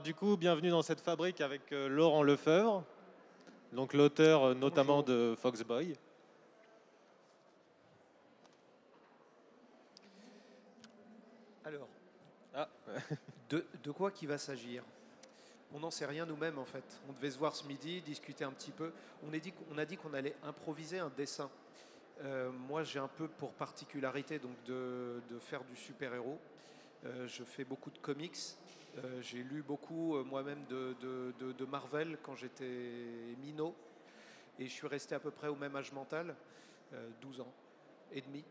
Alors du coup, bienvenue dans cette fabrique avec Laurent Lefebvre, donc l'auteur notamment de Foxboy. Alors, de quoi qu'il va s'agir? On n'en sait rien nous-mêmes en fait. On devait se voir ce midi, discuter un petit peu. On a dit qu'on allait improviser un dessin. Moi, j'ai un peu pour particularité donc de faire du super-héros. Je fais beaucoup de comics. J'ai lu beaucoup moi-même de Marvel quand j'étais minot. Et je suis resté à peu près au même âge mental, 12 ans et demi.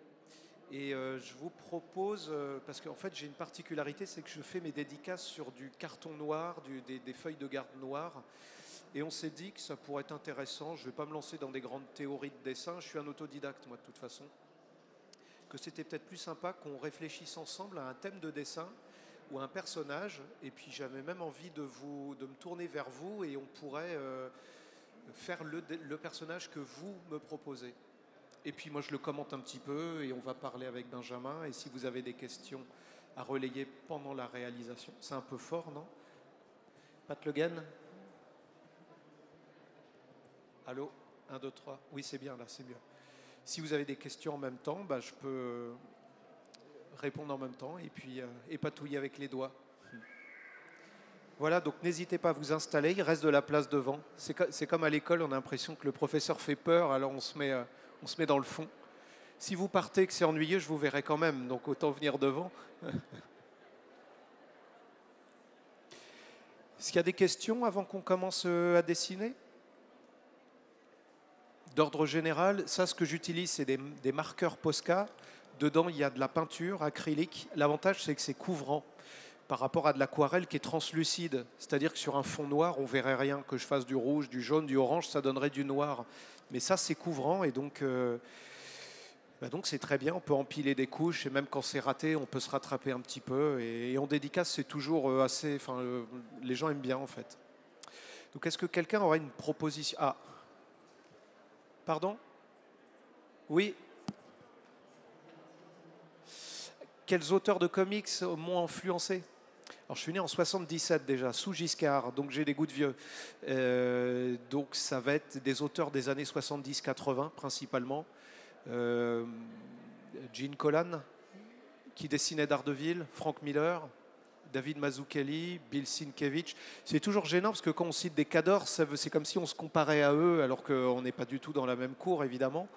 Et je vous propose, parce qu'en fait j'ai une particularité, c'est que je fais mes dédicaces sur du carton noir, des feuilles de garde noires. Et on s'est dit que ça pourrait être intéressant, je ne vais pas me lancer dans des grandes théories de dessin, je suis un autodidacte moi de toute façon, que c'était peut-être plus sympa qu'on réfléchisse ensemble à un thème de dessin ou à un personnage. Et puis j'avais même envie de me tourner vers vous et on pourrait faire le personnage que vous me proposez. Et puis moi je le commente un petit peu et on va parler avec Benjamin. Et si vous avez des questions à relayer pendant la réalisation, c'est un peu fort, non? Pat Le Guen? Allô? 1, 2, 3. Oui, c'est bien là, c'est mieux. Si vous avez des questions en même temps, bah, je peux répondre en même temps et puis épatouiller avec les doigts. Voilà, donc n'hésitez pas à vous installer, il reste de la place devant. C'est comme à l'école, on a l'impression que le professeur fait peur, alors on se met dans le fond. Si vous partez, que c'est ennuyeux, je vous verrai quand même, donc autant venir devant. Est-ce qu'il y a des questions avant qu'on commence à dessiner? D'ordre général, ça, ce que j'utilise, c'est des marqueurs Posca. Dedans, il y a de la peinture acrylique. L'avantage, c'est que c'est couvrant par rapport à de l'aquarelle qui est translucide. C'est-à-dire que sur un fond noir, on ne verrait rien. Que je fasse du rouge, du jaune, du orange, ça donnerait du noir. Mais ça, c'est couvrant et donc c'est très bien. On peut empiler des couches et même quand c'est raté, on peut se rattraper un petit peu. Et en dédicace, c'est toujours assez... les gens aiment bien, en fait. Donc, est-ce que quelqu'un aurait une proposition? Ah, pardon? Oui. Quels auteurs de comics m'ont influencé? Alors, je suis né en 77 déjà, sous Giscard, donc j'ai des goûts de vieux. Donc ça va être des auteurs des années 70-80 principalement. Gene Colan, qui dessinait Daredevil, Frank Miller, David Mazzucchelli, Bill Sienkiewicz. C'est toujours gênant parce que quand on cite des cadors, c'est comme si on se comparait à eux alors qu'on n'est pas du tout dans la même cour évidemment.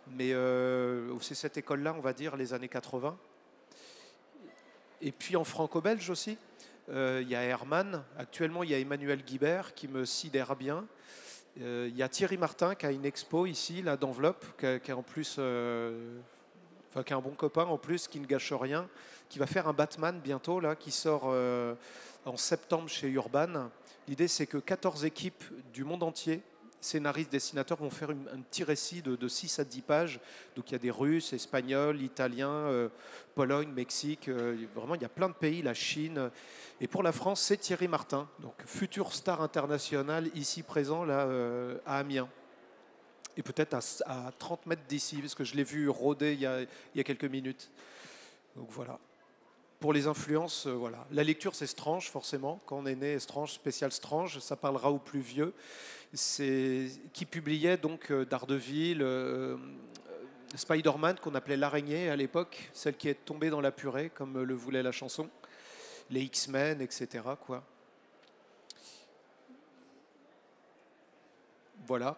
Mais c'est cette école-là, on va dire, les années 80. Et puis en franco-belge aussi, il y a Herman. Actuellement, il y a Emmanuel Guibert qui me sidère bien. Il y a Thierry Martin qui a une expo ici, là, d'enveloppe, qui est en plus, qui est un bon copain en plus, qui ne gâche rien, qui va faire un Batman bientôt, là, qui sort en septembre chez Urban. L'idée, c'est que 14 équipes du monde entier, scénaristes, dessinateurs, vont faire un petit récit de 6 à 10 pages. Donc il y a des Russes, Espagnols, Italiens, Pologne, Mexique. Vraiment, il y a plein de pays, la Chine. Et pour la France, c'est Thierry Martin, donc futur star international, ici présent là, à Amiens. Et peut-être à 30 mètres d'ici, parce que je l'ai vu rôder il y a quelques minutes. Donc voilà. Pour les influences, voilà. La lecture, c'est Strange, forcément. Quand on est né, Strange, spécial Strange, ça parlera aux plus vieux. C'est qui publiait donc Daredevil, Spider-Man, qu'on appelait l'araignée à l'époque, celle qui est tombée dans la purée, comme le voulait la chanson, les X-Men, etc., quoi. Voilà.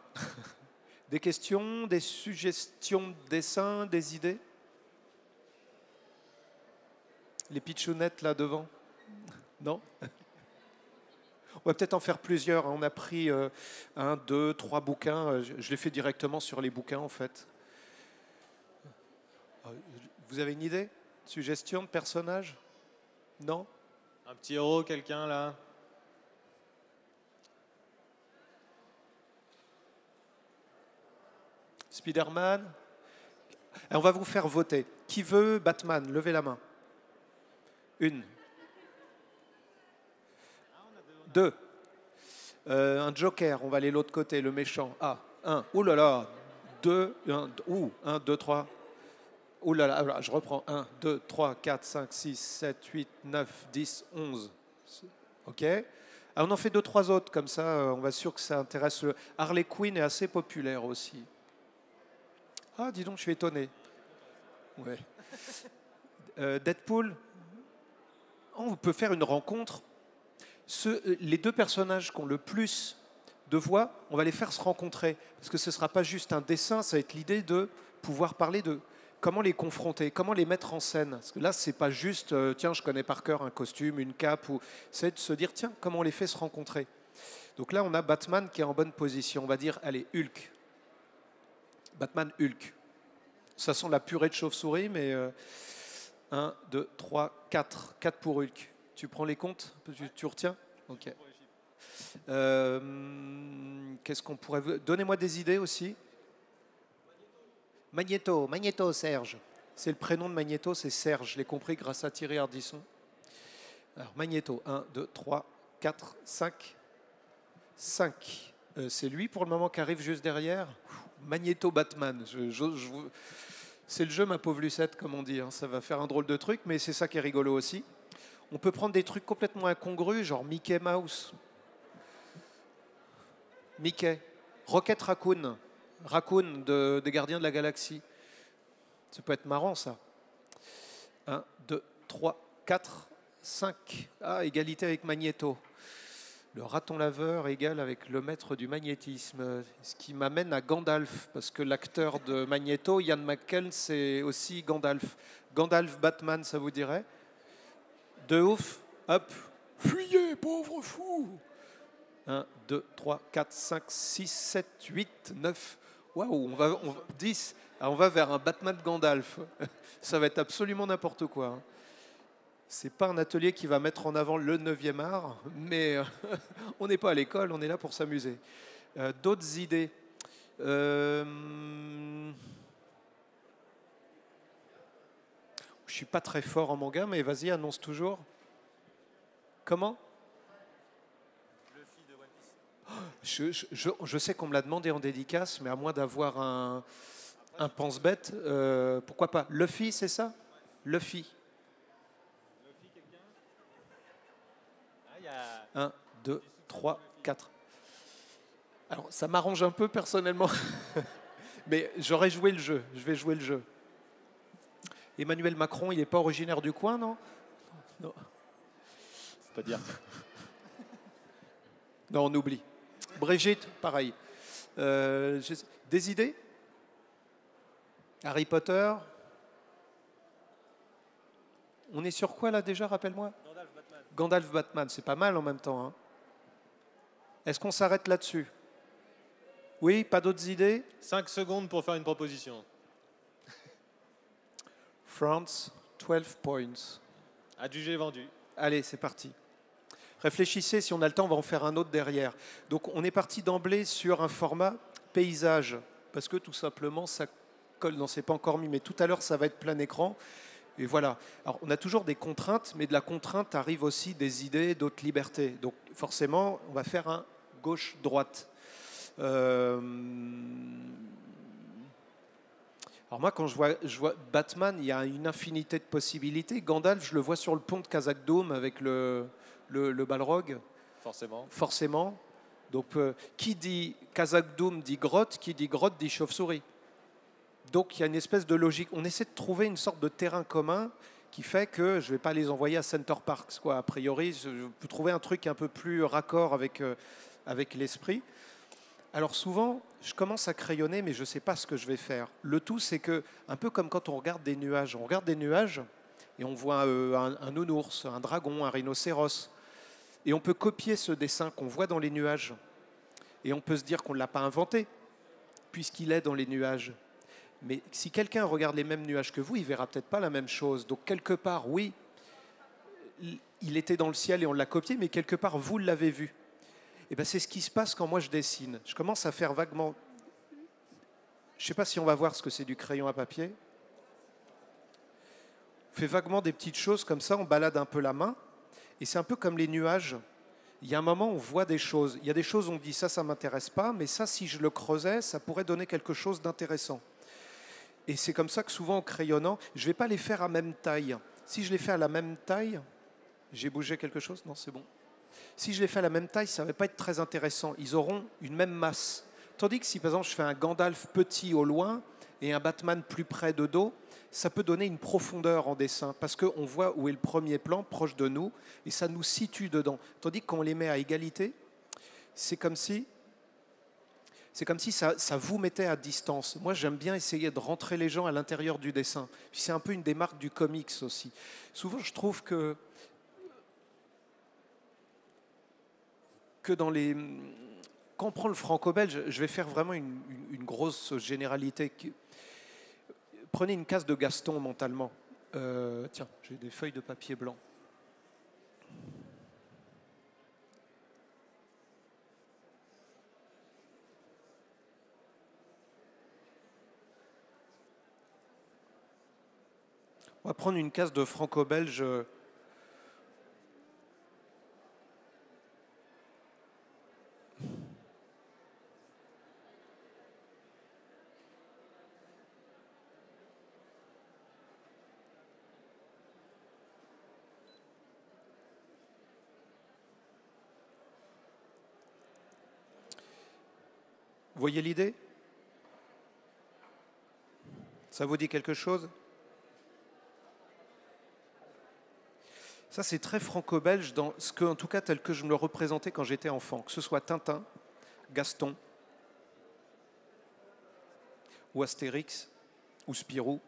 Des questions, des suggestions de dessins, des idées? Les pitchounettes là devant? Non? On va peut-être en faire plusieurs. On a pris 1, 2, 3 bouquins. Je les fais directement sur les bouquins en fait. Vous avez une idée? Suggestion de personnage? Non? Un petit héros, quelqu'un là? Spider-Man? On va vous faire voter. Qui veut Batman? Levez la main. 1. 2. Un Joker, on va aller de l'autre côté, le méchant. Ah, 1. Ouh là là. 2. 1, 2, 3. Ouh là là, alors, je reprends. 1, 2, 3, 4, 5, 6, 7, 8, 9, 10, 11. Ok. Ah, on en fait 2-3 autres, comme ça, on va sûr que ça intéresse. Harley Quinn est assez populaire aussi. Ah, dis donc, je suis étonné. Ouais. Deadpool, on peut faire une rencontre. Les deux personnages qui ont le plus de voix, on va les faire se rencontrer. Parce que ce ne sera pas juste un dessin, ça va être l'idée de pouvoir parler de comment les confronter, comment les mettre en scène. Parce que là, c'est pas juste, tiens, je connais par cœur un costume, une cape, c'est de se dire, tiens, comment on les fait se rencontrer. Donc là, on a Batman qui est en bonne position. On va dire, allez, Hulk. Batman, Hulk. Ça sent la purée de chauve-souris, mais 1, 2, 3, 4. 4 pour Hulk. Tu prends les comptes? Tu retiens? Ok. Qu'est-ce qu'on pourrait... Donnez-moi des idées aussi. Magneto, Magneto, Serge. C'est le prénom de Magneto, c'est Serge. Je l'ai compris grâce à Thierry Ardisson. Alors, Magneto, 1, 2, 3, 4, 5. 5. C'est lui pour le moment qui arrive juste derrière. Magneto Batman. C'est le jeu, ma pauvre Lucette, comme on dit. Hein. Ça va faire un drôle de truc, mais c'est ça qui est rigolo aussi. On peut prendre des trucs complètement incongrus, genre Mickey Mouse. Mickey. Rocket Raccoon. Raccoon des Gardiens de la Galaxie. Ça peut être marrant, ça. 1, 2, 3, 4, 5. Ah, égalité avec Magneto. Le raton laveur égale avec le maître du magnétisme. Ce qui m'amène à Gandalf, parce que l'acteur de Magneto, Ian McKellen, c'est aussi Gandalf. Gandalf Batman, ça vous dirait? De ouf, hop. Fuyez, pauvre fou! 1, 2, 3, 4, 5, 6, 7, 8, 9. Waouh, 10. Alors on va vers un Batman Gandalf. Ça va être absolument n'importe quoi. Hein. C'est pas un atelier qui va mettre en avant le 9e art, mais on n'est pas à l'école, on est là pour s'amuser. D'autres idées? Je suis pas très fort en manga, mais vas-y, annonce toujours. Comment? Je sais qu'on me l'a demandé en dédicace, mais à moins d'avoir un pense-bête, pourquoi pas? Luffy, c'est ça? Luffy. 1, 2, 3, 4. Alors, ça m'arrange un peu personnellement, mais j'aurais joué le jeu. Je vais jouer le jeu. Emmanuel Macron, il n'est pas originaire du coin, non? Non. C'est-à-dire? Non, on oublie. Brigitte, pareil. Des idées? Harry Potter? On est sur quoi là déjà, rappelle-moi? Gandalf Batman. Gandalf Batman, c'est pas mal en même temps. Hein. Est-ce qu'on s'arrête là-dessus? Oui, pas d'autres idées? 5 secondes pour faire une proposition. France, 12 points. Adjugé, vendu. Allez, c'est parti. Réfléchissez, si on a le temps, on va en faire un autre derrière. Donc on est parti d'emblée sur un format paysage, parce que tout simplement, ça colle, non, c'est pas encore mis, mais tout à l'heure, ça va être plein écran. Et voilà. Alors on a toujours des contraintes, mais de la contrainte arrivent aussi des idées, d'autres libertés. Donc forcément, on va faire un gauche-droite. Alors moi, quand je vois Batman, il y a une infinité de possibilités. Gandalf, je le vois sur le pont de Khazad-dûm avec le Balrog. Forcément. Forcément. Donc, qui dit Khazad-dûm dit grotte, qui dit grotte dit chauve-souris. Donc, il y a une espèce de logique. On essaie de trouver une sorte de terrain commun qui fait que je ne vais pas les envoyer à Center Parks. Quoi. A priori, je peux trouver un truc un peu plus raccord avec l'esprit. Alors souvent, je commence à crayonner, mais je ne sais pas ce que je vais faire. Le tout, c'est que, un peu comme quand on regarde des nuages, et on voit un nounours, un dragon, un rhinocéros. Et on peut copier ce dessin qu'on voit dans les nuages. Et on peut se dire qu'on ne l'a pas inventé, puisqu'il est dans les nuages. Mais si quelqu'un regarde les mêmes nuages que vous, il ne verra peut-être pas la même chose. Donc quelque part, oui, il était dans le ciel et on l'a copié, mais quelque part, vous l'avez vu. Et ben, c'est ce qui se passe quand moi je dessine. Je commence à faire vaguement... Je ne sais pas si on va voir ce que c'est du crayon à papier. On fait vaguement des petites choses comme ça, on balade un peu la main. Et c'est un peu comme les nuages. Il y a un moment où on voit des choses. Il y a des choses où on dit ça ne m'intéresse pas, mais ça, si je le creusais, ça pourrait donner quelque chose d'intéressant. Et c'est comme ça que souvent, en crayonnant, je ne vais pas les faire à même taille. Si je les fais à la même taille, j'ai bougé quelque chose? Non, c'est bon. Si je les fais à la même taille, ça ne va pas être très intéressant. Ils auront une même masse. Tandis que si par exemple je fais un Gandalf petit au loin et un Batman plus près de dos, ça peut donner une profondeur en dessin parce qu'on voit où est le premier plan proche de nous et ça nous situe dedans. Tandis que quand on les met à égalité, c'est comme si ça vous mettait à distance. Moi, j'aime bien essayer de rentrer les gens à l'intérieur du dessin. Puis c'est un peu une des marques du comics aussi. Souvent, je trouve que dans les... Quand on prend le franco-belge, je vais faire vraiment une grosse généralité. Prenez une case de Gaston mentalement. Tiens, j'ai des feuilles de papier blanc. On va prendre une case de franco-belge. Vous voyez l'idée? Ça vous dit quelque chose? Ça, c'est très franco-belge dans ce que, en tout cas, tel que je me le représentais quand j'étais enfant, que ce soit Tintin, Gaston, ou Astérix, ou Spirou.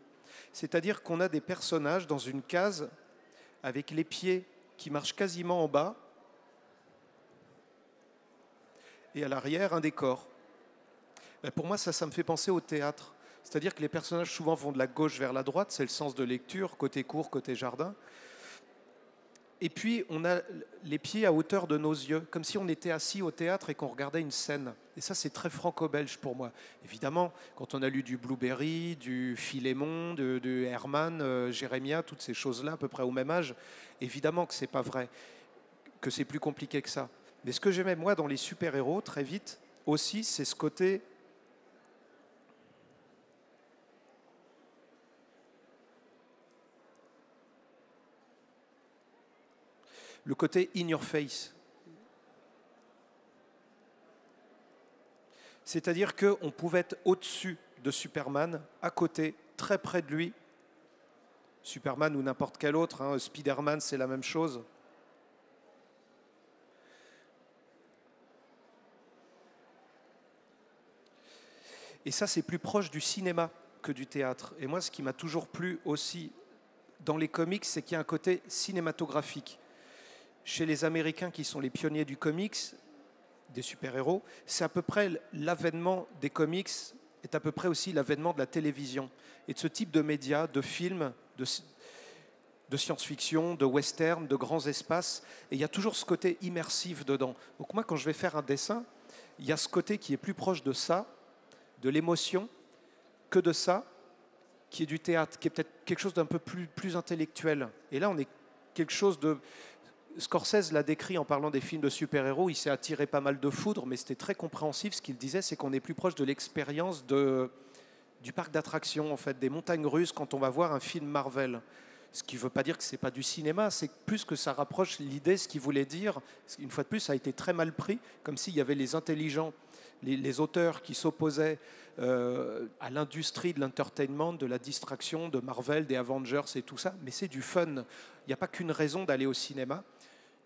C'est-à-dire qu'on a des personnages dans une case avec les pieds qui marchent quasiment en bas et à l'arrière, un décor. Ben pour moi, ça me fait penser au théâtre. C'est-à-dire que les personnages souvent vont de la gauche vers la droite, c'est le sens de lecture, côté cour, côté jardin. Et puis, on a les pieds à hauteur de nos yeux, comme si on était assis au théâtre et qu'on regardait une scène. Et ça, c'est très franco-belge pour moi. Évidemment, quand on a lu du Blueberry, du Philémon, de Herman, Jérémia, toutes ces choses-là, à peu près au même âge, évidemment que ce n'est pas vrai, que c'est plus compliqué que ça. Mais ce que j'aimais, moi, dans les super-héros, très vite, aussi, c'est ce côté... Le côté in your face. C'est-à-dire qu'on pouvait être au-dessus de Superman, à côté, très près de lui. Superman ou n'importe quel autre, hein, Spider-Man, c'est la même chose. Et ça, c'est plus proche du cinéma que du théâtre. Et moi, ce qui m'a toujours plu aussi dans les comics, c'est qu'il y a un côté cinématographique. Chez les Américains qui sont les pionniers du comics, des super-héros, c'est à peu près l'avènement des comics, est à peu près aussi l'avènement de la télévision et de ce type de médias, de films, de science-fiction, de western, de grands espaces. Et il y a toujours ce côté immersif dedans. Donc moi, quand je vais faire un dessin, il y a ce côté qui est plus proche de ça, de l'émotion, que de ça, qui est du théâtre, qui est peut-être quelque chose d'un peu plus intellectuel. Et là, on est quelque chose de... Scorsese l'a décrit en parlant des films de super-héros, il s'est attiré pas mal de foudre, mais c'était très compréhensif. Ce qu'il disait, c'est qu'on est plus proche de l'expérience du parc d'attractions, en fait, des montagnes russes quand on va voir un film Marvel. Ce qui ne veut pas dire que ce n'est pas du cinéma, c'est plus que ça rapproche l'idée, ce qu'il voulait dire. Une fois de plus, ça a été très mal pris, comme s'il y avait les intelligents, les auteurs qui s'opposaient à l'industrie de l'entertainment, de la distraction, de Marvel, des Avengers et tout ça. Mais c'est du fun. Il n'y a pas qu'une raison d'aller au cinéma.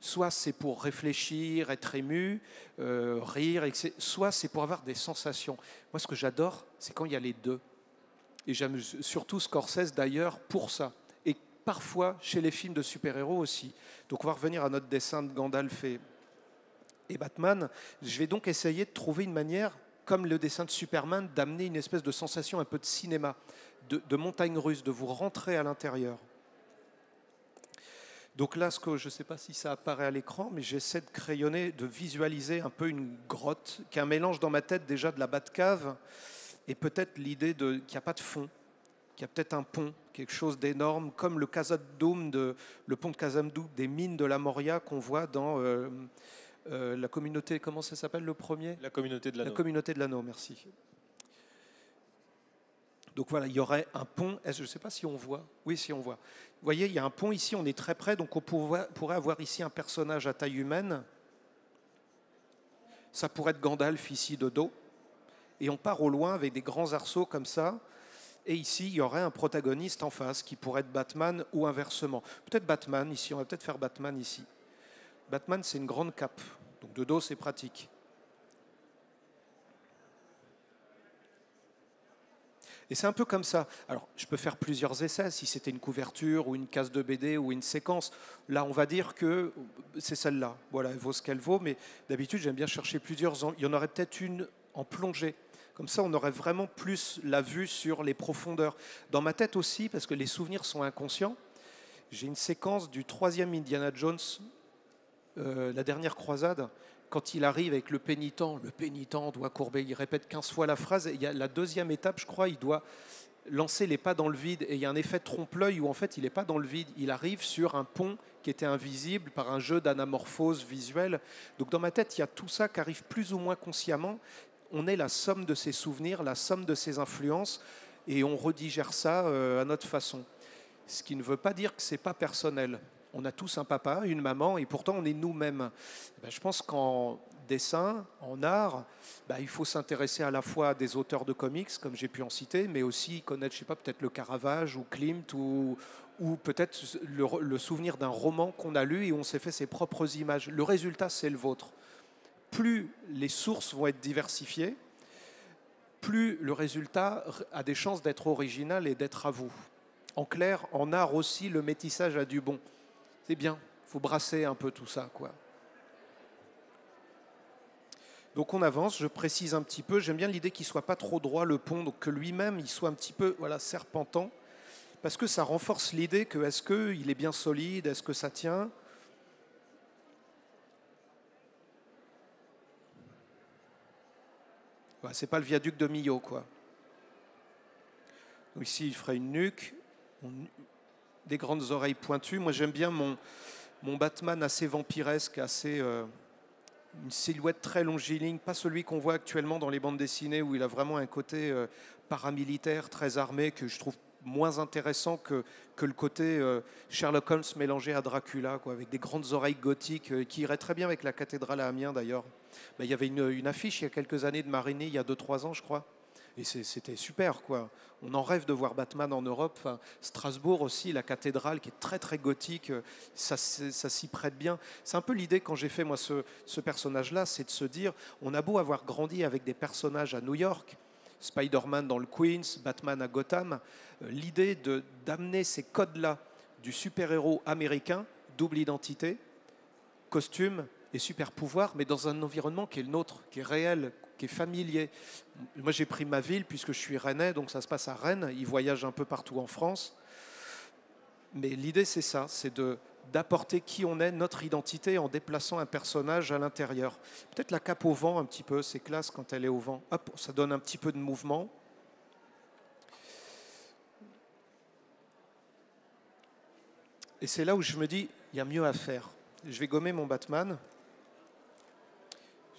Soit c'est pour réfléchir, être ému, rire, soit c'est pour avoir des sensations. Moi, ce que j'adore, c'est quand il y a les deux. Et j'aime surtout Scorsese, d'ailleurs, pour ça. Et parfois, chez les films de super-héros aussi. Donc, on va revenir à notre dessin de Gandalf et Batman. Je vais donc essayer de trouver une manière, comme le dessin de Superman, d'amener une espèce de sensation un peu de cinéma, de montagne russe, de vous rentrer à l'intérieur. Donc là, je ne sais pas si ça apparaît à l'écran, mais j'essaie de crayonner, de visualiser un peu une grotte, qui est un mélange dans ma tête déjà de la Batcave et peut-être l'idée qu'il n'y a pas de fond, qu'il y a peut-être un pont, quelque chose d'énorme, comme le pont de Khazad-dûm des mines de la Moria qu'on voit dans la communauté, comment ça s'appelle le premier? La communauté de l'anneau. La communauté de l'anneau, merci. Donc voilà, il y aurait un pont. Je ne sais pas si on voit. Oui, si on voit. Vous voyez, il y a un pont ici, on est très près, donc on pourrait avoir ici un personnage à taille humaine. Ça pourrait être Gandalf ici de dos. Et on part au loin avec des grands arceaux comme ça. Et ici, il y aurait un protagoniste en face qui pourrait être Batman ou inversement. Peut-être Batman ici, on va peut-être faire Batman ici. Batman, c'est une grande cape. Donc de dos, c'est pratique. Et c'est un peu comme ça. Alors, je peux faire plusieurs essais, si c'était une couverture ou une case de BD ou une séquence. Là, on va dire que c'est celle-là. Voilà, elle vaut ce qu'elle vaut, mais d'habitude, j'aime bien chercher plusieurs. Il y en aurait peut-être une en plongée. Comme ça, on aurait vraiment plus la vue sur les profondeurs. Dans ma tête aussi, parce que les souvenirs sont inconscients, j'ai une séquence du 3e Indiana Jones, la dernière croisade, quand il arrive avec le pénitent doit courber, il répète 15 fois la phrase, et il y a la 2e étape, je crois, il doit lancer les pas dans le vide, et il y a un effet trompe-l'œil où en fait il n'est pas dans le vide, il arrive sur un pont qui était invisible par un jeu d'anamorphose visuelle. Donc dans ma tête, il y a tout ça qui arrive plus ou moins consciemment, on est la somme de ses souvenirs, la somme de ses influences, et on redigère ça à notre façon. Ce qui ne veut pas dire que ce n'est pas personnel. On a tous un papa, une maman, et pourtant on est nous-mêmes. Je pense qu'en dessin, en art, il faut s'intéresser à la fois à des auteurs de comics, comme j'ai pu en citer, mais aussi connaître, je sais pas, peut-être le Caravage ou Klimt, ou peut-être le souvenir d'un roman qu'on a lu et où on s'est fait ses propres images. Le résultat, c'est le vôtre. Plus les sources vont être diversifiées, plus le résultat a des chances d'être original et d'être à vous. En clair, en art aussi, le métissage a du bon. C'est bien, il faut brasser un peu tout ça, quoi. Donc on avance, je précise un petit peu, j'aime bien l'idée qu'il ne soit pas trop droit le pont, donc que lui-même il soit un petit peu serpentant, parce que ça renforce l'idée que est-ce qu'il est bien solide, est-ce que ça tient. C'est pas le viaduc de Millau, quoi. Donc ici il ferait une nuque, des grandes oreilles pointues. Moi j'aime bien mon Batman assez vampiresque, assez une silhouette très longiligne, pas celui qu'on voit actuellement dans les bandes dessinées où il a vraiment un côté paramilitaire, très armé, que je trouve moins intéressant que le côté Sherlock Holmes mélangé à Dracula, quoi, avec des grandes oreilles gothiques qui irait très bien avec la cathédrale à Amiens d'ailleurs. Il y avait une affiche il y a quelques années de Marini, il y a 2-3 ans je crois. Et c'était super, quoi. On en rêve de voir Batman en Europe. Enfin, Strasbourg aussi, la cathédrale qui est très très gothique, ça s'y prête bien. C'est un peu l'idée quand j'ai fait moi ce personnage-là, c'est de se dire, on a beau avoir grandi avec des personnages à New York, Spider-Man dans le Queens, Batman à Gotham, l'idée d'amener ces codes-là du super-héros américain, double identité, costume et super pouvoir, mais dans un environnement qui est le nôtre, qui est réel, qui est familier. Moi, j'ai pris ma ville puisque je suis rennais, donc ça se passe à Rennes. Ils voyagent un peu partout en France. Mais l'idée, c'est ça, c'est d'apporter qui on est, notre identité, en déplaçant un personnage à l'intérieur. Peut-être la cape au vent un petit peu, c'est classe quand elle est au vent. Hop, ça donne un petit peu de mouvement. Et c'est là où je me dis, il y a mieux à faire. Je vais gommer mon Batman.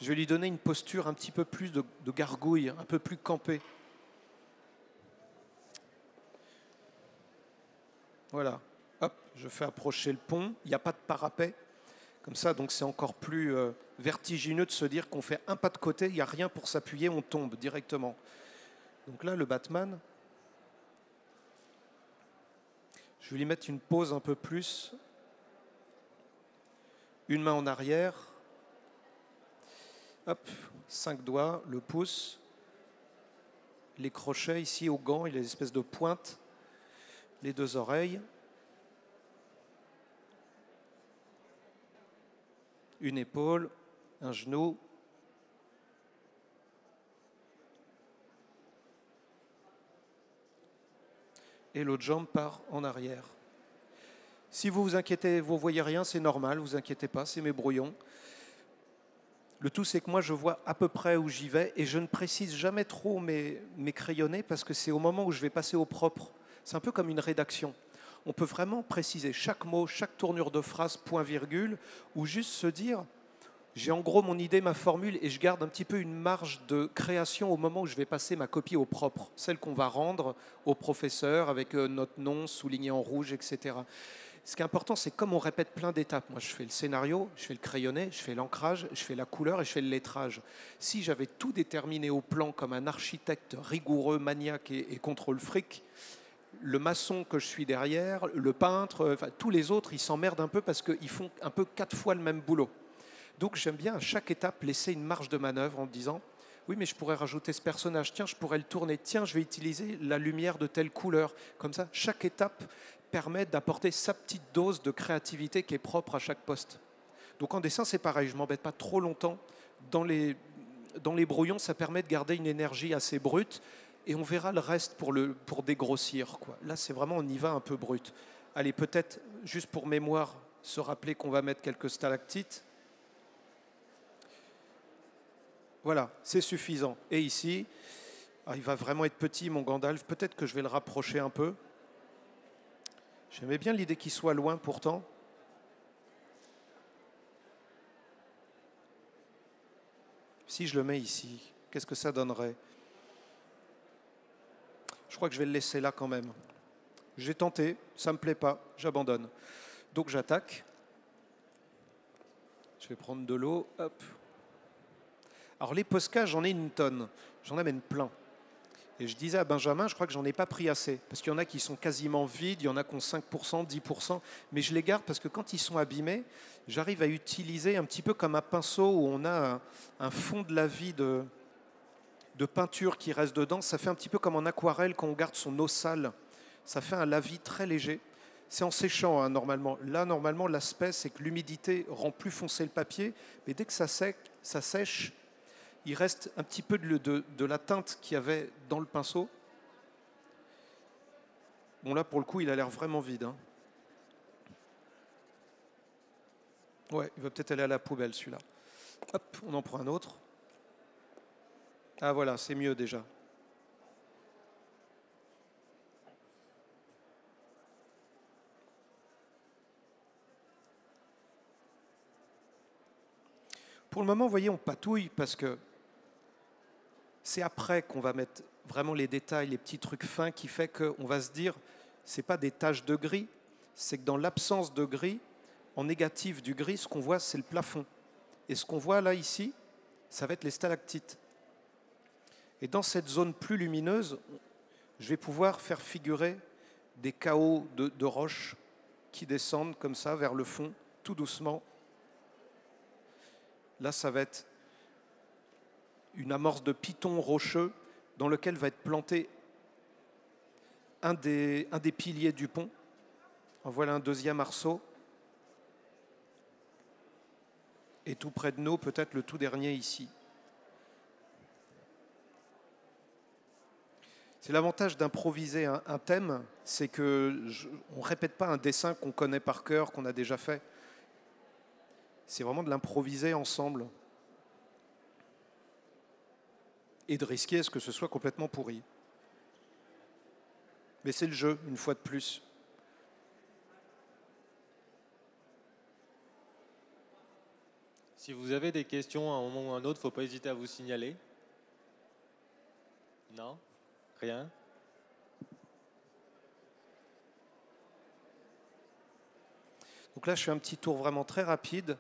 Je vais lui donner une posture un petit peu plus de gargouille, un peu plus campée. Voilà. Hop, je fais approcher le pont. Il n'y a pas de parapet. Comme ça, donc c'est encore plus vertigineux de se dire qu'on fait un pas de côté, il n'y a rien pour s'appuyer, on tombe directement. Donc là, le Batman, je vais lui mettre une pose un peu plus. Une main en arrière. Hop, 5 doigts, le pouce, les crochets ici au gant, il y a des espèces de pointes, les 2 oreilles, une épaule, un genou, et l'autre jambe part en arrière. Si vous vous inquiétez, vous ne voyez rien, c'est normal, vous inquiétez pas, c'est mes brouillons. Le tout, c'est que moi, je vois à peu près où j'y vais et je ne précise jamais trop mes crayonnés parce que c'est au moment où je vais passer au propre. C'est un peu comme une rédaction. On peut vraiment préciser chaque mot, chaque tournure de phrase, point, virgule, ou juste se dire, J'ai en gros mon idée, ma formule, et je garde un petit peu une marge de création au moment où je vais passer ma copie au propre, celle qu'on va rendre au professeur avec notre nom souligné en rouge, etc. Ce qui est important, c'est comme on répète plein d'étapes. Moi, je fais le scénario, je fais le crayonné, je fais l'ancrage, je fais la couleur et je fais le lettrage. Si j'avais tout déterminé au plan comme un architecte rigoureux, maniaque et contrôle fric, le maçon que je suis derrière, le peintre, enfin, tous les autres, ils s'emmerdent un peu parce qu'ils font un peu 4 fois le même boulot. Donc j'aime bien à chaque étape laisser une marge de manœuvre en me disant oui, mais je pourrais rajouter ce personnage, tiens, je pourrais le tourner, tiens, je vais utiliser la lumière de telle couleur. Comme ça, chaque étape permet d'apporter sa petite dose de créativité qui est propre à chaque poste. Donc en dessin, c'est pareil, je ne m'embête pas trop longtemps. Dans les brouillons, ça permet de garder une énergie assez brute et on verra le reste pour dégrossir, quoi. Là, c'est vraiment, on y va un peu brut. Allez, peut-être, juste pour mémoire, se rappeler qu'on va mettre quelques stalactites. Voilà, c'est suffisant. Et ici, il va vraiment être petit, mon Gandalf. Peut-être que je vais le rapprocher un peu. J'aimais bien l'idée qu'il soit loin, pourtant. Si je le mets ici, qu'est-ce que ça donnerait? Je crois que je vais le laisser là quand même. J'ai tenté, ça ne me plaît pas, j'abandonne. Donc j'attaque. Je vais prendre de l'eau, hop. Alors les Posca, j'en ai une tonne, j'en amène plein. Et je disais à Benjamin, je crois que j'en ai pas pris assez, parce qu'il y en a qui sont quasiment vides, il y en a qui ont 5%, 10%, mais je les garde parce que quand ils sont abîmés, j'arrive à utiliser un petit peu comme un pinceau où on a un fond de la vie de peinture qui reste dedans. Ça fait un petit peu comme en aquarelle quand on garde son eau sale. Ça fait un lavis très léger. C'est en séchant, hein, normalement. Là, normalement, l'aspect, c'est que l'humidité rend plus foncé le papier, mais dès que ça sèche, il reste un petit peu de la teinte qu'il y avait dans le pinceau. Bon, là, pour le coup, il a l'air vraiment vide, hein. Ouais, il va peut-être aller à la poubelle, celui-là. Hop, on en prend un autre. Ah, voilà, c'est mieux déjà. Pour le moment, vous voyez, on patouille parce que c'est après qu'on va mettre vraiment les détails, les petits trucs fins qui fait qu'on va se dire, ce n'est pas des taches de gris, c'est que dans l'absence de gris, en négatif du gris, ce qu'on voit, c'est le plafond. Et ce qu'on voit là, ici, ça va être les stalactites. Et dans cette zone plus lumineuse, je vais pouvoir faire figurer des chaos de roches qui descendent comme ça vers le fond, tout doucement. Là, ça va être une amorce de piton rocheux dans lequel va être planté un des piliers du pont. En voilà un deuxième arceau. Et tout près de nous, peut-être le tout dernier ici. C'est l'avantage d'improviser un thème, c'est qu'on ne répète pas un dessin qu'on connaît par cœur, qu'on a déjà fait. C'est vraiment de l'improviser ensemble. Et de risquer à ce que ce soit complètement pourri. Mais c'est le jeu, une fois de plus. Si vous avez des questions à un moment ou à un autre, il ne faut pas hésiter à vous signaler. Non? Rien? Donc là, je fais un petit tour vraiment très rapide.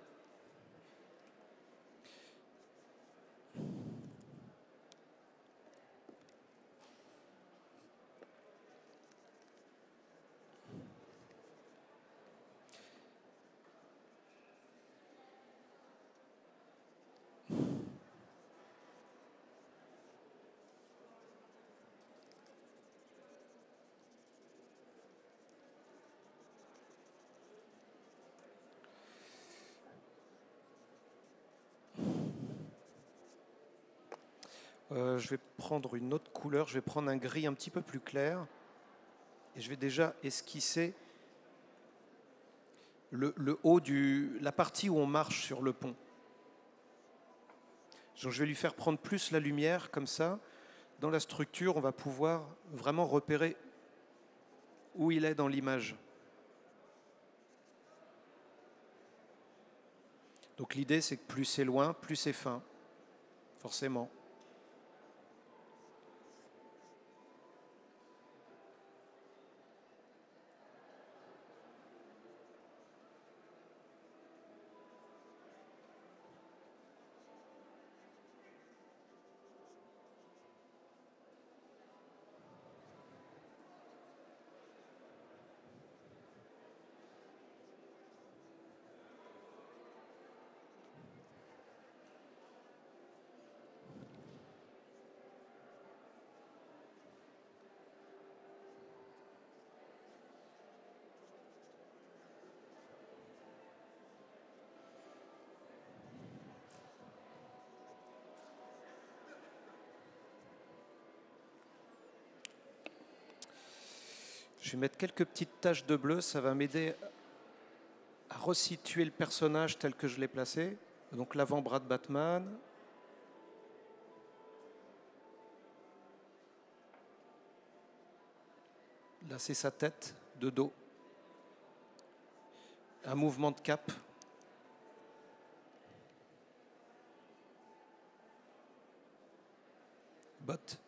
Je vais prendre une autre couleur, je vais prendre un gris un petit peu plus clair et je vais déjà esquisser le haut la partie où on marche sur le pont. Donc, je vais lui faire prendre plus la lumière, comme ça, dans la structure, on va pouvoir vraiment repérer où il est dans l'image. Donc l'idée, c'est que plus c'est loin, plus c'est fin, forcément. Je vais mettre quelques petites taches de bleu, ça va m'aider à resituer le personnage tel que je l'ai placé. Donc l'avant-bras de Batman. Là, c'est sa tête de dos. Un mouvement de cape. Botte.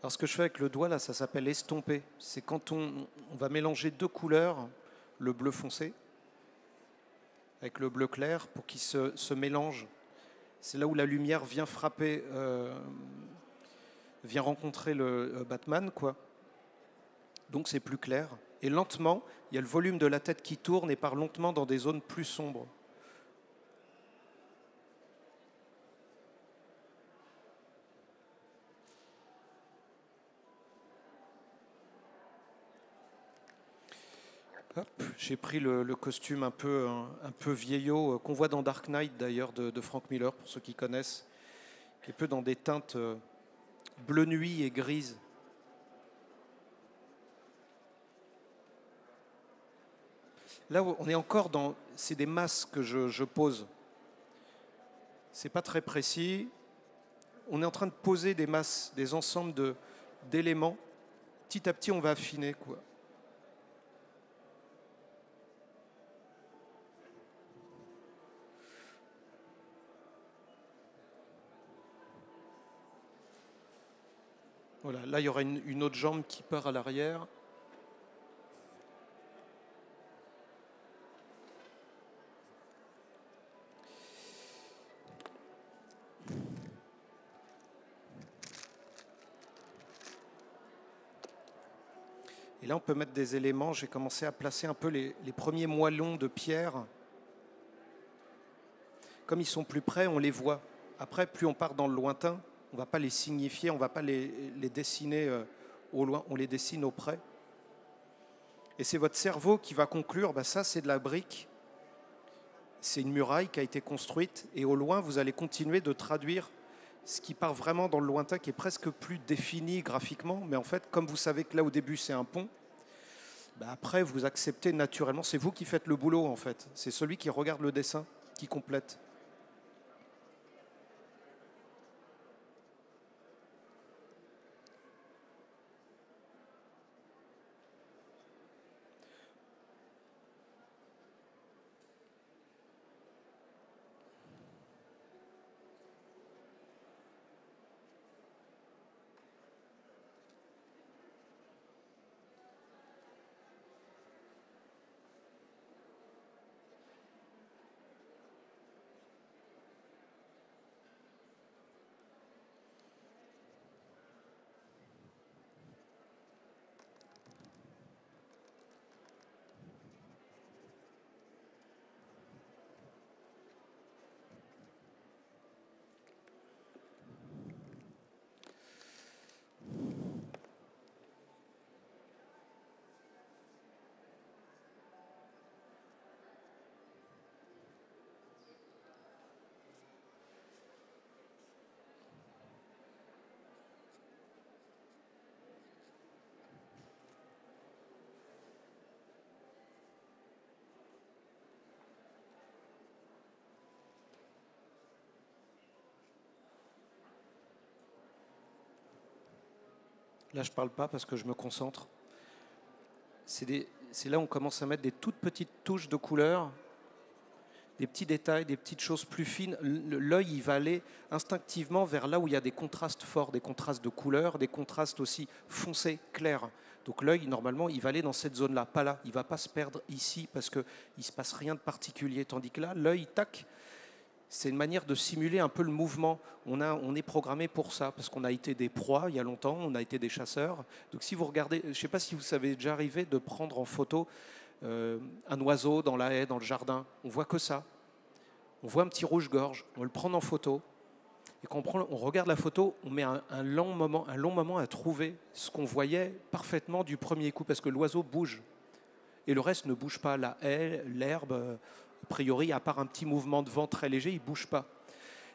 Alors ce que je fais avec le doigt, là, ça s'appelle estomper. C'est quand on va mélanger deux couleurs, le bleu foncé avec le bleu clair, pour qu'ils se mélangent. C'est là où la lumière vient frapper, vient rencontrer le Batman, quoi. Donc c'est plus clair. Et lentement, il y a le volume de la tête qui tourne et part lentement dans des zones plus sombres. J'ai pris le costume un peu vieillot qu'on voit dans Dark Knight d'ailleurs de Frank Miller, pour ceux qui connaissent, qui est peu dans des teintes bleu nuit et grises. Là, on est encore dans... C'est des masses que je pose. C'est pas très précis. On est en train de poser des masses, des ensembles d'éléments. Petit à petit, on va affiner, quoi. Voilà, là, il y aura une autre jambe qui part à l'arrière. Et là, on peut mettre des éléments. J'ai commencé à placer un peu les premiers moellons de pierre. Comme ils sont plus près, on les voit. Après, plus on part dans le lointain, on ne va pas les signifier, on ne va pas les dessiner au loin, on les dessine au près. Et c'est votre cerveau qui va conclure, bah ça c'est de la brique, c'est une muraille qui a été construite, et au loin, vous allez continuer de traduire ce qui part vraiment dans le lointain, qui est presque plus défini graphiquement, mais en fait, comme vous savez que là au début c'est un pont, bah après vous acceptez naturellement, c'est vous qui faites le boulot en fait, c'est celui qui regarde le dessin, qui complète. Là, je parle pas parce que je me concentre. C'est là où on commence à mettre des toutes petites touches de couleur, des petits détails, des petites choses plus fines. L'œil, il va aller instinctivement vers là où il y a des contrastes forts, des contrastes de couleurs, des contrastes aussi foncés, clairs. Donc l'œil, normalement, il va aller dans cette zone-là, pas là. Il ne va pas se perdre ici parce qu'il ne se passe rien de particulier. Tandis que là, l'œil, tac, c'est une manière de simuler un peu le mouvement. On est programmé pour ça, parce qu'on a été des proies il y a longtemps, on a été des chasseurs. Donc si vous regardez, je ne sais pas si vous savez déjà arrivé de prendre en photo un oiseau dans la haie, dans le jardin. On voit que ça. On voit un petit rouge-gorge, on le prend en photo. Et quand on regarde la photo, on met un long moment à trouver ce qu'on voyait parfaitement du premier coup, parce que l'oiseau bouge. Et le reste ne bouge pas. La haie, l'herbe, a priori, à part un petit mouvement de vent très léger, il ne bouge pas.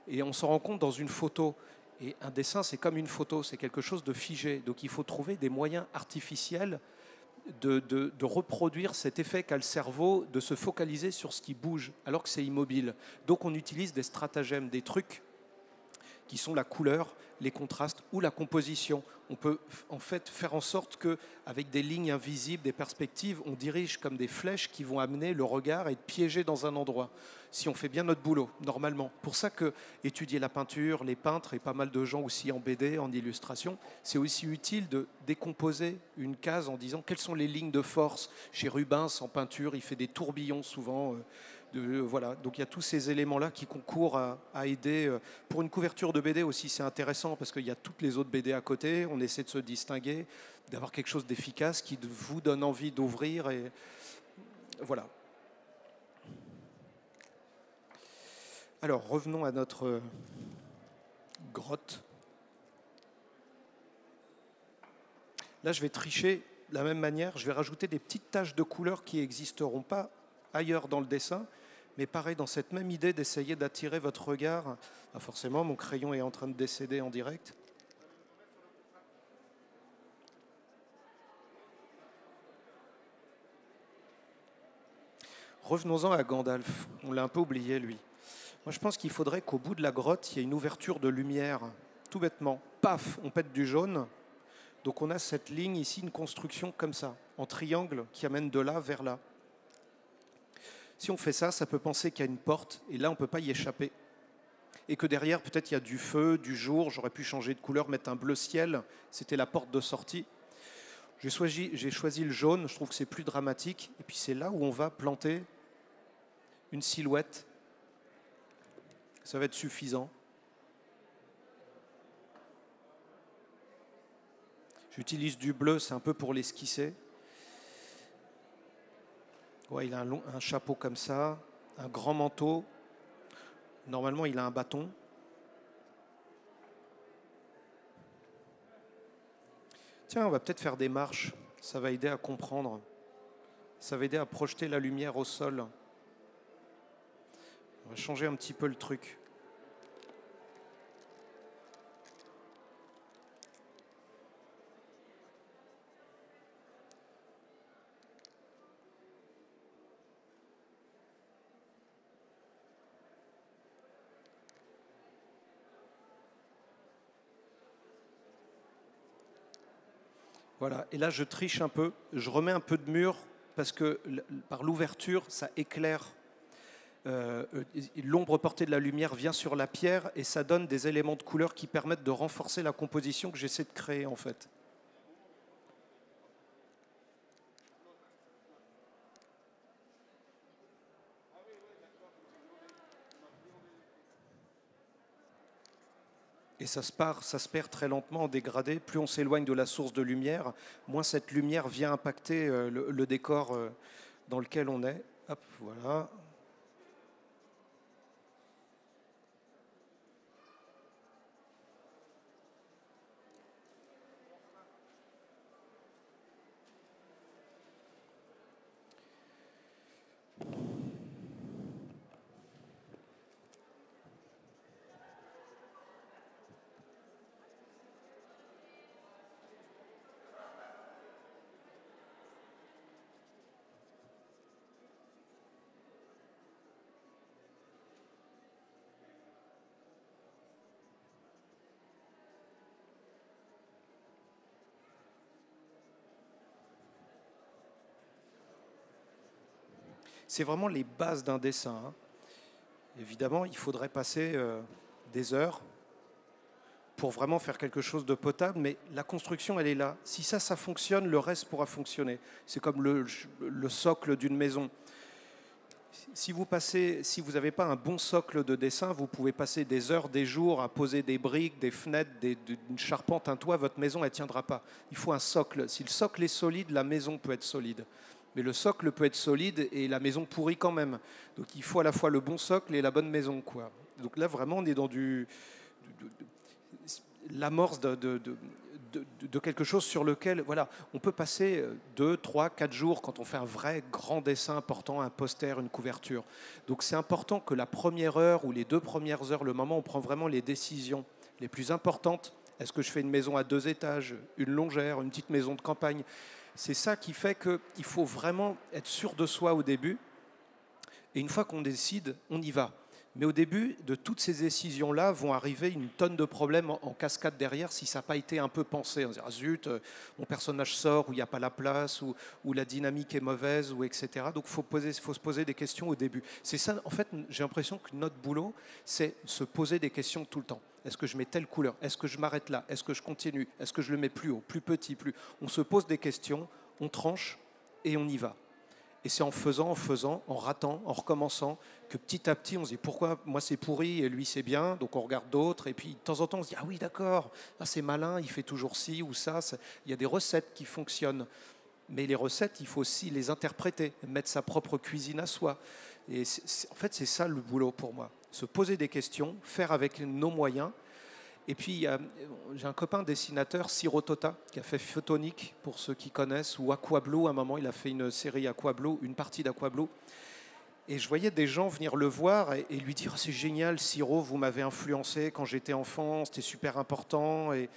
Et on s'en rend compte dans une photo. Et un dessin, c'est comme une photo, c'est quelque chose de figé. Donc il faut trouver des moyens artificiels de reproduire cet effet qu'a le cerveau, de se focaliser sur ce qui bouge, alors que c'est immobile. Donc on utilise des stratagèmes, des trucs qui sont la couleur, les contrastes ou la composition. On peut en fait faire en sorte qu'avec des lignes invisibles, des perspectives, on dirige comme des flèches qui vont amener le regard à être piégé dans un endroit, si on fait bien notre boulot, normalement. Pour ça que étudier la peinture, les peintres et pas mal de gens aussi en BD, en illustration, c'est aussi utile de décomposer une case en disant quelles sont les lignes de force. Chez Rubens, en peinture, il fait des tourbillons souvent. Voilà. Donc il y a tous ces éléments-là qui concourent à aider. Pour une couverture de BD aussi, c'est intéressant parce qu'il y a toutes les autres BD à côté. On essaie de se distinguer, d'avoir quelque chose d'efficace qui vous donne envie d'ouvrir. Et voilà. Alors revenons à notre grotte. Là, je vais tricher de la même manière. Je vais rajouter des petites taches de couleur qui n'existeront pas ailleurs dans le dessin. Mais pareil, dans cette même idée d'essayer d'attirer votre regard, forcément, mon crayon est en train de décéder en direct. Revenons-en à Gandalf. On l'a un peu oublié, lui. Moi, je pense qu'il faudrait qu'au bout de la grotte, il y ait une ouverture de lumière. Tout bêtement. Paf, on pète du jaune. Donc on a cette ligne ici, une construction comme ça, en triangle, qui amène de là vers là. Si on fait ça, ça peut penser qu'il y a une porte, et là, on ne peut pas y échapper. Et que derrière, peut-être, il y a du feu, du jour, j'aurais pu changer de couleur, mettre un bleu ciel, c'était la porte de sortie. J'ai choisi le jaune, je trouve que c'est plus dramatique, et puis c'est là où on va planter une silhouette. Ça va être suffisant. J'utilise du bleu, c'est un peu pour l'esquisser. Ouais, il a un chapeau comme ça, un grand manteau. Normalement, il a un bâton. Tiens, on va peut-être faire des marches. Ça va aider à comprendre. Ça va aider à projeter la lumière au sol. On va changer un petit peu le truc. Voilà, et là je triche un peu, je remets un peu de mur parce que par l'ouverture, ça éclaire. L'ombre portée de la lumière vient sur la pierre et ça donne des éléments de couleur qui permettent de renforcer la composition que j'essaie de créer en fait. Et ça se perd très lentement en dégradé. Plus on s'éloigne de la source de lumière, moins cette lumière vient impacter le décor dans lequel on est. Hop, voilà. C'est vraiment les bases d'un dessin, hein. Évidemment, il faudrait passer des heures pour vraiment faire quelque chose de potable, mais la construction, elle est là. Si ça fonctionne, le reste pourra fonctionner. C'est comme le socle d'une maison. Si vous n'avez pas un bon socle de dessin, vous pouvez passer des heures, des jours à poser des briques, des fenêtres, une charpente, un toit, votre maison, elle ne tiendra pas. Il faut un socle. Si le socle est solide, la maison peut être solide. Mais le socle peut être solide et la maison pourrit quand même. Donc il faut à la fois le bon socle et la bonne maison, quoi. Donc là, vraiment, on est dans l'amorce de quelque chose sur lequel, voilà, on peut passer 2, 3, 4 jours quand on fait un vrai grand dessin portant un poster, une couverture. Donc c'est important que la première heure ou les 2 premières heures, le moment où on prend vraiment les décisions les plus importantes, est-ce que je fais une maison à 2 étages, une longère, une petite maison de campagne? C'est ça qui fait qu'il faut vraiment être sûr de soi au début. Et une fois qu'on décide, on y va. Mais au début, de toutes ces décisions-là vont arriver une tonne de problèmes en cascade derrière si ça n'a pas été un peu pensé. On se dit, ah zut, mon personnage sort, ou il n'y a pas la place, ou la dynamique est mauvaise, ou etc. Donc il faut se poser des questions au début. C'est ça, en fait, j'ai l'impression que notre boulot, c'est se poser des questions tout le temps. Est-ce que je mets telle couleur? Est-ce que je m'arrête là? Est-ce que je continue? Est-ce que je le mets plus haut, plus petit, plus... On se pose des questions, on tranche et on y va. Et c'est en faisant, en ratant, en recommençant, que petit à petit, on se dit pourquoi moi c'est pourri et lui c'est bien, donc on regarde d'autres, et puis de temps en temps on se dit ah oui d'accord, ah, c'est malin, il fait toujours ci ou ça. Il y a des recettes qui fonctionnent, mais les recettes, il faut aussi les interpréter, mettre sa propre cuisine à soi. Et en fait, c'est ça le boulot pour moi, se poser des questions, faire avec nos moyens. Et puis, j'ai un copain dessinateur, Siro Tota, qui a fait Photonique, pour ceux qui connaissent, ou Aquablue. À un moment, il a fait une série Aquablue, une partie d'Aquablue. Et je voyais des gens venir le voir et lui dire oh, c'est génial, Siro, vous m'avez influencé quand j'étais enfant, c'était super important. Et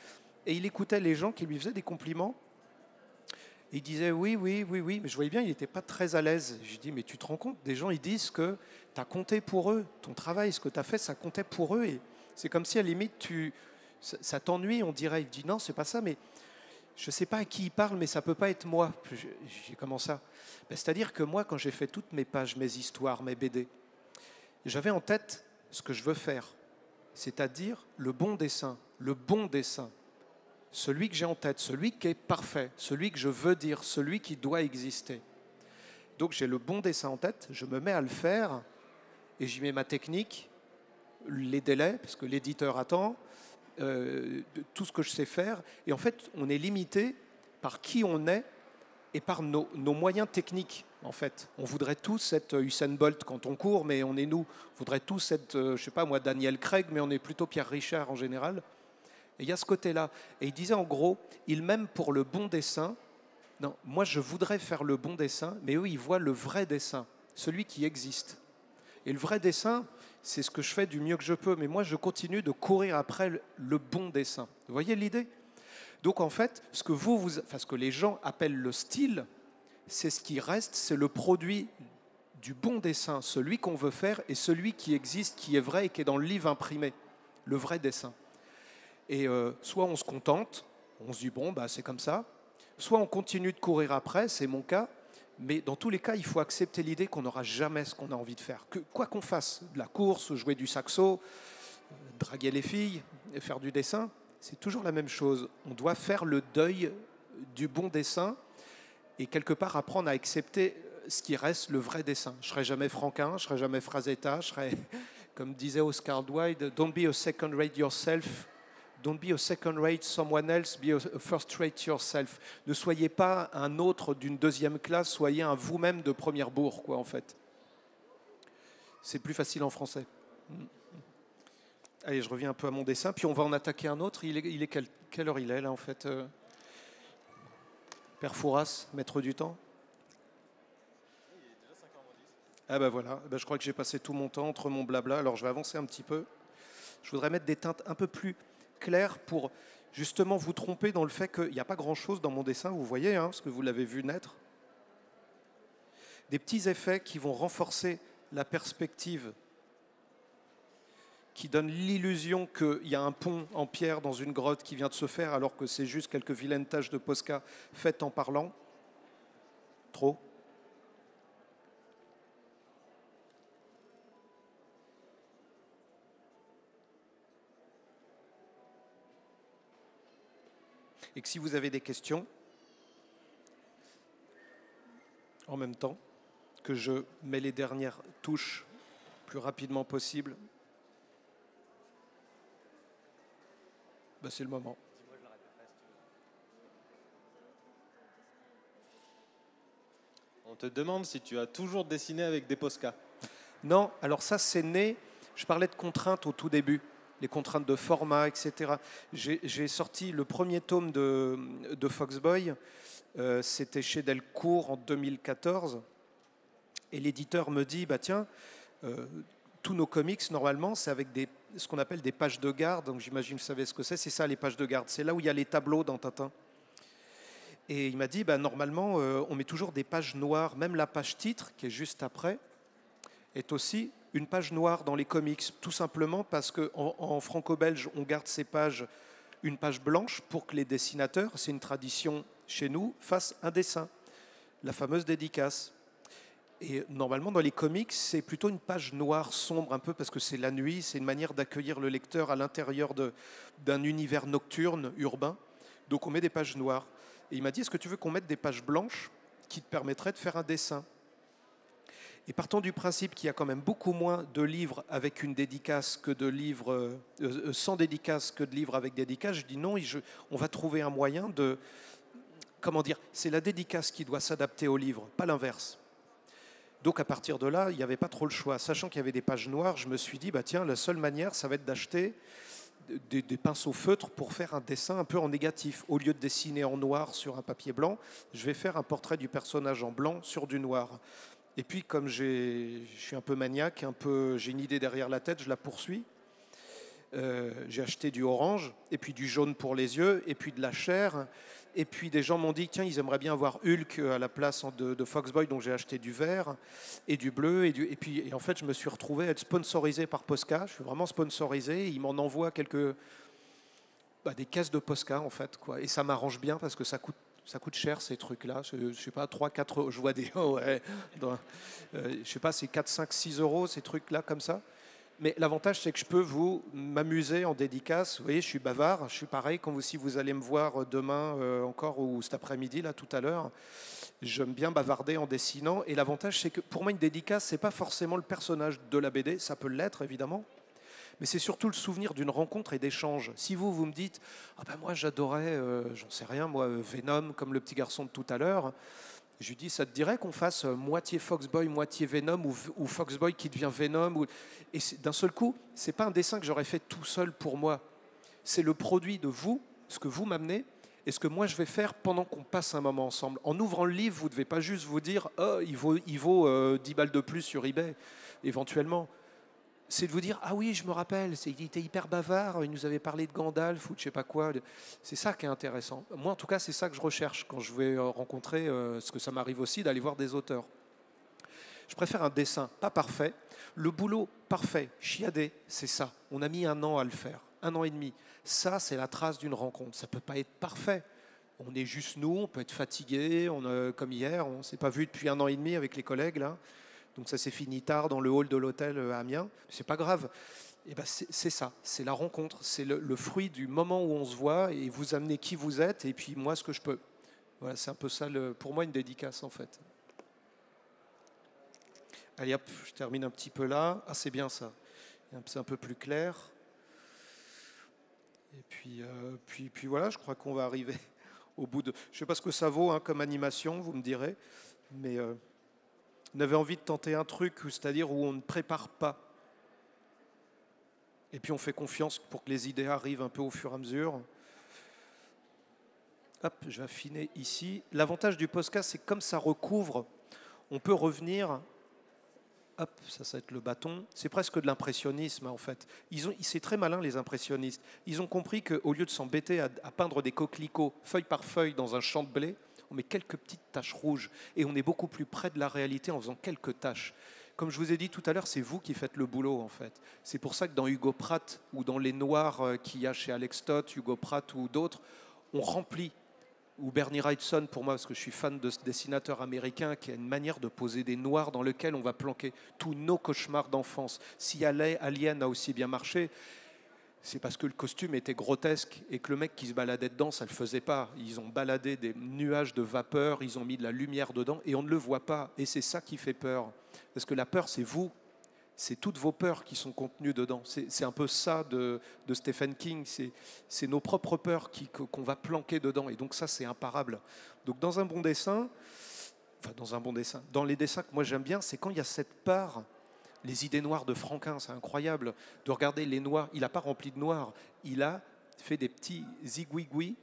il écoutait les gens qui lui faisaient des compliments. Et il disait oui, oui, oui, oui. Mais je voyais bien, il n'était pas très à l'aise. Je lui dis mais tu te rends compte, des gens, ils disent que tu as compté pour eux. Ton travail, ce que tu as fait, ça comptait pour eux. Et c'est comme si à la limite, ça t'ennuie, on dirait. Il dit non, c'est pas ça, mais je ne sais pas à qui il parle, mais ça ne peut pas être moi. J'ai comment ça? C'est-à-dire que moi, quand j'ai fait toutes mes pages, mes histoires, mes BD, j'avais en tête ce que je veux faire, c'est-à-dire le bon dessin, celui que j'ai en tête, celui qui est parfait, celui que je veux dire, celui qui doit exister. Donc j'ai le bon dessin en tête, je me mets à le faire et j'y mets ma technique, les délais, parce que l'éditeur attend, tout ce que je sais faire. Et en fait, on est limité par qui on est et par nos moyens techniques. En fait, on voudrait tous être Usain Bolt quand on court, mais on est nous. On voudrait tous être, je sais pas moi, Daniel Craig, mais on est plutôt Pierre Richard en général. Et il y a ce côté-là. Et il disait en gros, il m'aime pour le bon dessin. Non, moi je voudrais faire le bon dessin, mais eux ils voient le vrai dessin, celui qui existe. Et le vrai dessin, c'est ce que je fais du mieux que je peux, mais moi je continue de courir après le bon dessin. Vous voyez l'idée? Donc en fait, ce que les gens appellent le style, c'est ce qui reste, c'est le produit du bon dessin, celui qu'on veut faire et celui qui existe, qui est vrai et qui est dans le livre imprimé, le vrai dessin. Et soit on se contente, on se dit bon, bah, c'est comme ça, soit on continue de courir après, c'est mon cas, mais dans tous les cas, il faut accepter l'idée qu'on n'aura jamais ce qu'on a envie de faire. Quoi qu'on fasse, de la course, jouer du saxo, draguer les filles, faire du dessin, c'est toujours la même chose. On doit faire le deuil du bon dessin et quelque part apprendre à accepter ce qui reste le vrai dessin. Je ne serai jamais Franquin, je ne serai jamais Frazetta, je serai, comme disait Oscar Wilde, don't be a second rate yourself. Don't be a second-rate someone else, be a first-rate yourself. Ne soyez pas un autre d'une deuxième classe, soyez un vous-même de première bourre, quoi, en fait. C'est plus facile en français. Allez, je reviens un peu à mon dessin, puis on va en attaquer un autre. Il est quelle heure il est, là, en fait Père Fouras, maître du temps. Il est déjà 5h10. Ah ben voilà, je crois que j'ai passé tout mon temps entre mon blabla, alors je vais avancer un petit peu. Je voudrais mettre des teintes un peu plus clair pour justement vous tromper dans le fait qu'il n'y a pas grand-chose dans mon dessin, vous voyez, hein, parce que vous l'avez vu naître. Des petits effets qui vont renforcer la perspective, qui donnent l'illusion qu'il y a un pont en pierre dans une grotte qui vient de se faire, alors que c'est juste quelques vilaines taches de Posca faites en parlant. Trop. et que si vous avez des questions, en même temps que je mets les dernières touches le plus rapidement possible, ben c'est le moment. On te demande si tu as toujours dessiné avec des Posca. Non, alors ça c'est né, je parlais de contraintes au tout début, les contraintes de format, etc. J'ai sorti le premier tome de Foxboy, c'était chez Delcourt en 2014, et l'éditeur me dit, bah tiens, tous nos comics normalement c'est avec ce qu'on appelle des pages de garde, donc j'imagine que vous savez ce que c'est ça les pages de garde, c'est là où il y a les tableaux dans Tintin. Et il m'a dit, bah, normalement, on met toujours des pages noires, même la page titre, qui est juste après, est aussi une page noire dans les comics, tout simplement parce qu'en franco-belge, on garde ces pages, une page blanche, pour que les dessinateurs, c'est une tradition chez nous, fassent un dessin, la fameuse dédicace. Et normalement, dans les comics, c'est plutôt une page noire, sombre un peu, parce que c'est la nuit, c'est une manière d'accueillir le lecteur à l'intérieur d'un univers nocturne, urbain. Donc on met des pages noires. Et il m'a dit, est-ce que tu veux qu'on mette des pages blanches qui te permettraient de faire un dessin? Et partant du principe qu'il y a quand même beaucoup moins de livres avec une dédicace que de livres sans dédicace que de livres avec dédicace, je dis non, on va trouver un moyen de... Comment dire? C'est la dédicace qui doit s'adapter au livre, pas l'inverse. Donc à partir de là, il n'y avait pas trop le choix. Sachant qu'il y avait des pages noires, je me suis dit, bah tiens, la seule manière, ça va être d'acheter des pinceaux feutres pour faire un dessin un peu en négatif. Au lieu de dessiner en noir sur un papier blanc, je vais faire un portrait du personnage en blanc sur du noir. Et puis comme je suis un peu maniaque, j'ai une idée derrière la tête, je la poursuis. J'ai acheté du orange, et puis du jaune pour les yeux, et puis de la chair. Et puis des gens m'ont dit, tiens, ils aimeraient bien voir Hulk à la place de Foxboy, donc j'ai acheté du vert et du bleu. Et en fait, je me suis retrouvé à être sponsorisé par Posca. Je suis vraiment sponsorisé. Ils m'en envoient des caisses de Posca, en fait, quoi. Et ça m'arrange bien parce que ça coûte cher, ces trucs-là. Je sais pas, 3, 4 euros. Je vois des... ouais, je sais pas, c'est 4, 5, 6 euros, ces trucs-là, comme ça. Mais l'avantage, c'est que je peux m'amuser en dédicace. Vous voyez, je suis bavard. Je suis pareil, si vous allez me voir demain encore ou cet après-midi, là, tout à l'heure. J'aime bien bavarder en dessinant. Et l'avantage, c'est que pour moi, une dédicace, c'est pas forcément le personnage de la BD. Ça peut l'être, évidemment. Mais c'est surtout le souvenir d'une rencontre et d'échange. Si vous me dites, ah ben moi, j'adorais, j'en sais rien, moi, Venom, comme le petit garçon de tout à l'heure. Je lui dis, ça te dirait qu'on fasse moitié Foxboy, moitié Venom, ou Foxboy qui devient Venom Et d'un seul coup, ce n'est pas un dessin que j'aurais fait tout seul pour moi. C'est le produit de vous, ce que vous m'amenez, et ce que moi je vais faire pendant qu'on passe un moment ensemble. En ouvrant le livre, vous ne devez pas juste vous dire, oh, il vaut 10 balles de plus sur eBay, éventuellement. C'est de vous dire, ah oui, je me rappelle, il était hyper bavard, il nous avait parlé de Gandalf ou de je sais pas quoi. C'est ça qui est intéressant. Moi, en tout cas, c'est ça que je recherche quand je vais rencontrer, ce que ça m'arrive aussi, d'aller voir des auteurs. Je préfère un dessin pas parfait. Le boulot parfait, chiadé, c'est ça. On a mis 1 an à le faire, 1 an et demi. Ça, c'est la trace d'une rencontre. Ça ne peut pas être parfait. On est juste nous, on peut être fatigué, comme hier, on ne s'est pas vu depuis 1 an et demi avec les collègues, là. Donc ça s'est fini tard dans le hall de l'hôtel à Amiens. C'est pas grave. Et ben c'est ça, c'est la rencontre, c'est le fruit du moment où on se voit et vous amenez qui vous êtes et puis moi ce que je peux. Voilà, c'est un peu ça pour moi une dédicace en fait. Allez hop, je termine un petit peu là. Ah c'est bien ça, c'est un peu plus clair. Et puis voilà, je crois qu'on va arriver au bout de... Je ne sais pas ce que ça vaut comme animation, vous me direz, mais... On avait envie de tenter un truc, c'est-à-dire où on ne prépare pas. Et puis on fait confiance pour que les idées arrivent un peu au fur et à mesure. Hop, je vais affiner ici. L'avantage du Posca, c'est que comme ça recouvre, on peut revenir. Hop, ça va être le bâton. C'est presque de l'impressionnisme en fait. C'est très malin les impressionnistes. Ils ont compris qu'au lieu de s'embêter à peindre des coquelicots feuille par feuille dans un champ de blé, on met quelques petites taches rouges et on est beaucoup plus près de la réalité en faisant quelques taches. Comme je vous ai dit tout à l'heure, c'est vous qui faites le boulot en fait. C'est pour ça que dans Hugo Pratt ou dans Les Noirs qu'il y a chez Alex Stott, Hugo Pratt ou d'autres, on remplit. Ou Bernie Wrightson pour moi, parce que je suis fan de ce dessinateur américain qui a une manière de poser des noirs dans lesquels on va planquer tous nos cauchemars d'enfance. Si Alien a aussi bien marché, c'est parce que le costume était grotesque et que le mec qui se baladait dedans, ça ne le faisait pas. Ils ont baladé des nuages de vapeur, ils ont mis de la lumière dedans et on ne le voit pas. Et c'est ça qui fait peur. Parce que la peur, c'est vous. C'est toutes vos peurs qui sont contenues dedans. C'est un peu ça de Stephen King. C'est nos propres peurs qu'on va planquer dedans. Et donc ça, c'est imparable. Donc dans un bon dessin, dans les dessins que moi j'aime bien, c'est quand il y a cette part, les idées noires de Franquin, c'est incroyable de regarder les noirs. Il n'a pas rempli de noir, il a fait des petits zigouigouis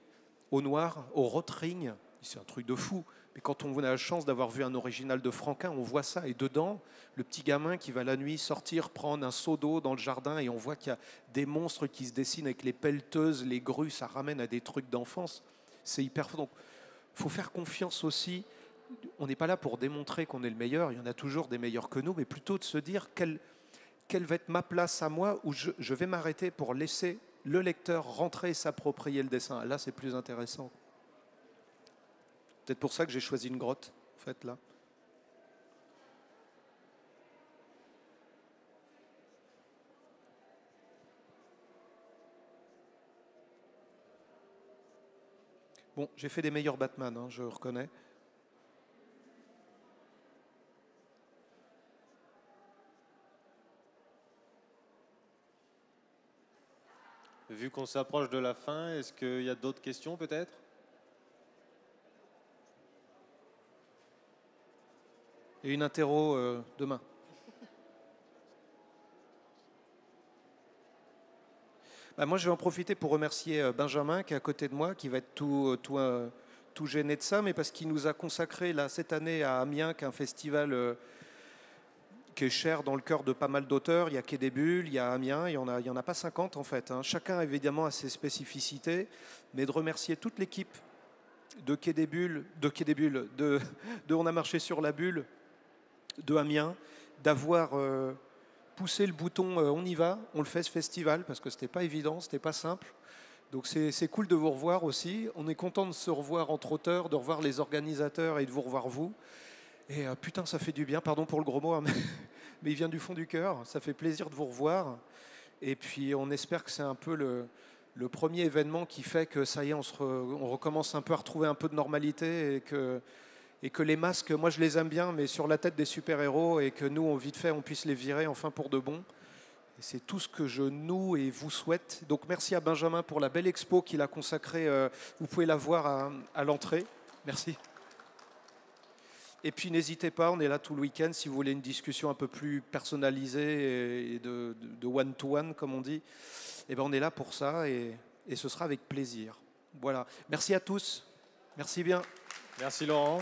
au noir, au rotring. C'est un truc de fou. Mais quand on a la chance d'avoir vu un original de Franquin, on voit ça. Et dedans, le petit gamin qui va la nuit sortir, prendre un seau d'eau dans le jardin, et on voit qu'il y a des monstres qui se dessinent avec les pelleteuses, les grues, ça ramène à des trucs d'enfance. C'est hyper fort. Donc, il faut faire confiance aussi. On n'est pas là pour démontrer qu'on est le meilleur. Il y en a toujours des meilleurs que nous, mais plutôt de se dire quelle va être ma place à moi, où je vais m'arrêter pour laisser le lecteur rentrer et s'approprier le dessin. Là, c'est plus intéressant. Peut-être pour ça que j'ai choisi une grotte, en fait, là. Bon, j'ai fait des meilleurs Batman, hein, je reconnais. Vu qu'on s'approche de la fin, est-ce qu'il y a d'autres questions peut-être? Et une interro demain. Moi, je vais en profiter pour remercier Benjamin qui est à côté de moi, qui va être tout gêné de ça, mais parce qu'il nous a consacré là, cette année à Amiens, qui est un festival qui est cher dans le cœur de pas mal d'auteurs. Il y a Quai des Bulles, il y a Amiens, il y en a pas 50 en fait. Hein. Chacun évidemment a ses spécificités, mais de remercier toute l'équipe de Quai des Bulles, de On a marché sur la bulle, de Amiens, d'avoir poussé le bouton on y va, on le fait ce festival, parce que c'était pas évident, c'était pas simple. Donc c'est cool de vous revoir aussi. On est content de se revoir entre auteurs, de revoir les organisateurs et de vous revoir vous. Et putain, ça fait du bien, pardon pour le gros mot, hein, mais il vient du fond du cœur. Ça fait plaisir de vous revoir. Et puis on espère que c'est un peu le premier événement qui fait que ça y est, on recommence un peu à retrouver un peu de normalité et que les masques, moi je les aime bien, mais sur la tête des super-héros, et que nous, vite fait, on puisse les virer enfin pour de bon. Et c'est tout ce que je nous et vous souhaite. Donc merci à Benjamin pour la belle expo qu'il a consacrée. Vous pouvez la voir à l'entrée. Merci. Et puis n'hésitez pas, on est là tout le week-end si vous voulez une discussion un peu plus personnalisée et de one-to-one, comme on dit. Eh ben, on est là pour ça et ce sera avec plaisir. Voilà. Merci à tous. Merci bien. Merci Laurent.